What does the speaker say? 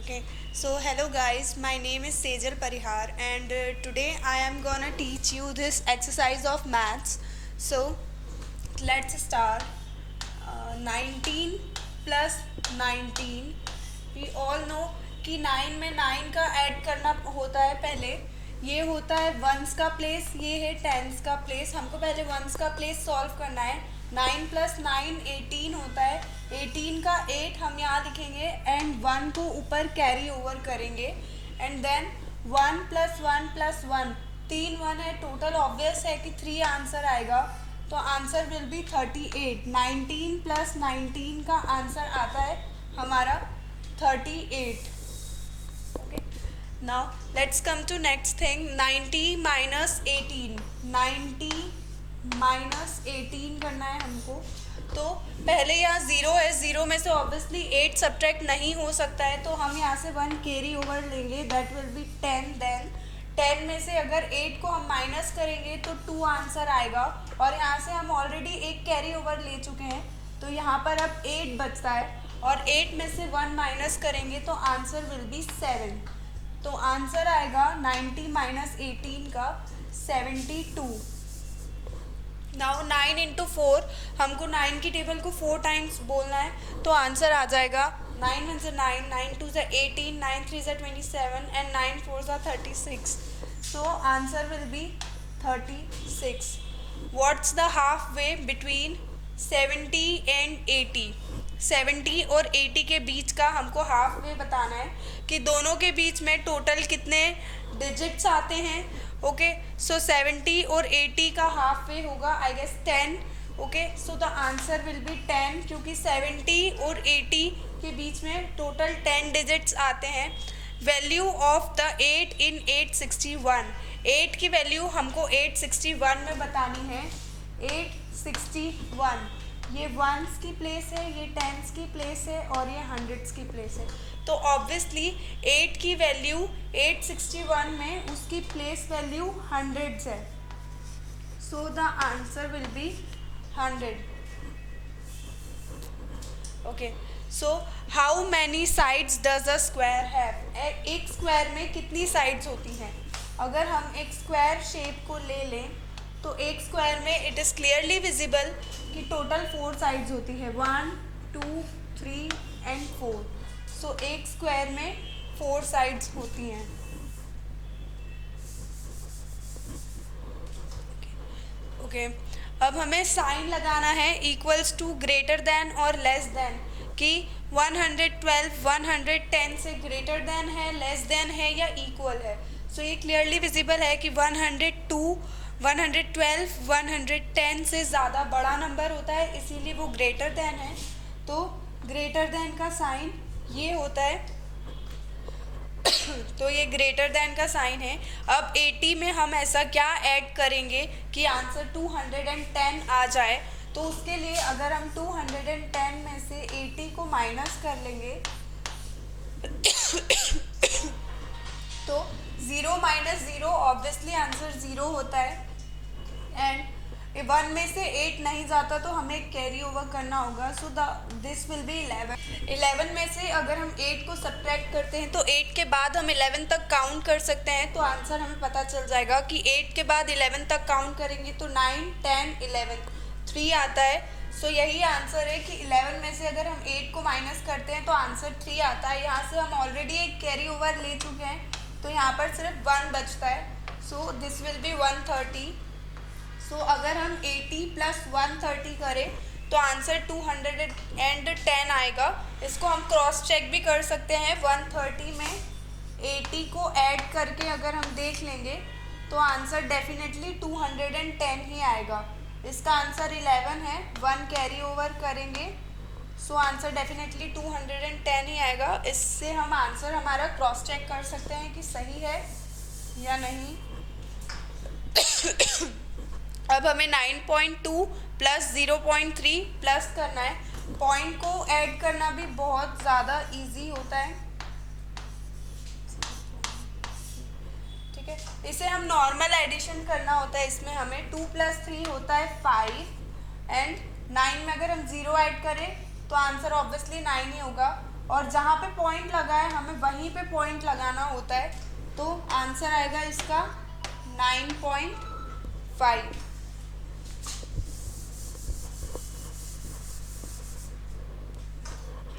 Okay, so hello guys, my name is Sejal Parihar and today I am gonna teach you this exercise of maths. So let's start. 19 plus 19, we all know कि 9 में 9 का add करना होता है पहले. ये होता है वंस का प्लेस, ये है टेंस का प्लेस. हमको पहले वंस का प्लेस सॉल्व करना है. 9 प्लस 9 18 होता है. 18 का 8 हम यहाँ लिखेंगे एंड 1 को ऊपर कैरी ओवर करेंगे एंड देन 1 प्लस 1 प्लस 1, 3 1 है टोटल. ऑब्वियस है कि 3 आंसर आएगा, तो आंसर विल बी 38. 19 प्लस 19 का आंसर आता है हमारा 38. Okay, now let's come to next thing. 90 minus 18, 90 minus 18 करना है हमको. तो पहले यहाँ ज़ीरो है, ज़ीरो में से ऑब्वियसली 8 सब्ट्रैक्ट नहीं हो सकता है, तो हम यहाँ से 1 कैरी ओवर लेंगे, दैट विल बी 10. देन 10 में से अगर 8 को हम माइनस करेंगे तो 2 आंसर आएगा, और यहाँ से हम ऑलरेडी एक कैरी ओवर ले चुके हैं, तो यहाँ पर अब 8 बचता है, और 8 में से 1 माइनस करेंगे तो आंसर विल बी 7. तो आंसर आएगा 90 माइनस 18 का 72. नाउ 9 इंटू 4, हमको 9 की टेबल को 4 टाइम्स बोलना है, तो आंसर आ जाएगा 9 1 से 9, 9 2 से 18, 9 3 से 27 एंड 9 4 से 36. So answer will B 36. What's the half way between 70 and 80? 70 और 80 के बीच का हमको हाफ वे बताना है कि दोनों के बीच में टोटल कितने डिजिट्स आते हैं. ओके, सो 70 और 80 का हाफ वे होगा I guess 10. Okay, so the answer will be 10, क्योंकि 70 और 80 के बीच में टोटल 10 डिजिट्स आते हैं. वैल्यू ऑफ द 8 इन 861, 8 की वैल्यू हमको 861 में बतानी है. 861, ये वंस की प्लेस है, ये टेंस की प्लेस है, और ये हंड्रेड्स की प्लेस है. तो ऑब्वियसली 8 की वैल्यू 861 में उसकी प्लेस वैल्यू हंड्रेड्स है, सो the answer will B 100. Okay, so how many sides does a square have? एक स्क्वायर में कितनी साइड्स होती हैं? अगर हम एक स्क्वायर शेप को ले लें तो एक स्क्वायर में इट इज़ क्लियरली विजिबल कि टोटल 4 साइड्स होती है, 1 2 3 एंड 4. सो एक स्क्वायर में 4 साइड्स होती हैं. ओके, अब हमें साइन लगाना है इक्वल्स टू, ग्रेटर देन और लेस देन, कि 112 110 से ग्रेटर देन है, लेस देन है, या इक्वल है. सो ये क्लियरली विजिबल है कि 102 112 110 से ज़्यादा बड़ा नंबर होता है, इसीलिए वो ग्रेटर देन है. तो ग्रेटर देन का साइन ये होता है. तो ये ग्रेटर देन का साइन है. अब 80 में हम ऐसा क्या ऐड करेंगे कि आंसर 210 आ जाए? तो उसके लिए अगर हम 210 में से 80 को माइनस कर लेंगे तो 0 माइनस 0 ऑब्वियसली आंसर 0 होता है, एंड 1 में से 8 नहीं जाता तो हमें कैरी ओवर करना होगा. So this will be 11. 11 में से अगर हम 8 को सब्ट्रैक्ट करते हैं तो 8 के बाद हम 11 तक काउंट कर सकते हैं, तो आंसर हमें पता चल जाएगा कि 8 के बाद 11 तक काउंट करेंगे तो 9 10 11 3 आता है. सो यही आंसर है कि 11 में से अगर हम 8 को माइनस करते हैं तो आंसर 3 आता है. यहाँ से हम ऑलरेडी एक कैरी ओवर ले चुके हैं, तो यहाँ पर सिर्फ 1 बचता है. So this will be 130. सो अगर हम 80 प्लस 130 करें तो आंसर 210 आएगा. इसको हम क्रॉस चेक भी कर सकते हैं. 130 में 80 को ऐड करके अगर हम देख लेंगे तो आंसर डेफिनेटली 210 ही आएगा. इसका आंसर 11 है, 1 कैरी ओवर करेंगे, सो आंसर डेफिनेटली 210 ही आएगा. इससे हम आंसर हमारा क्रॉस चेक कर सकते हैं कि सही है या नहीं. अब हमें 9.2 प्लस 0.3 प्लस करना है. पॉइंट को ऐड करना भी बहुत ज़्यादा इजी होता है, ठीक है. इसे हम नॉर्मल एडिशन करना होता है. इसमें हमें 2 + 3 होता है 5, एंड 9 में अगर हम 0 ऐड करें तो आंसर ऑब्वियसली 9 ही होगा. और जहाँ पे पॉइंट लगा है हमें वहीं पे पॉइंट लगाना होता है, तो आंसर आएगा इसका 9.5।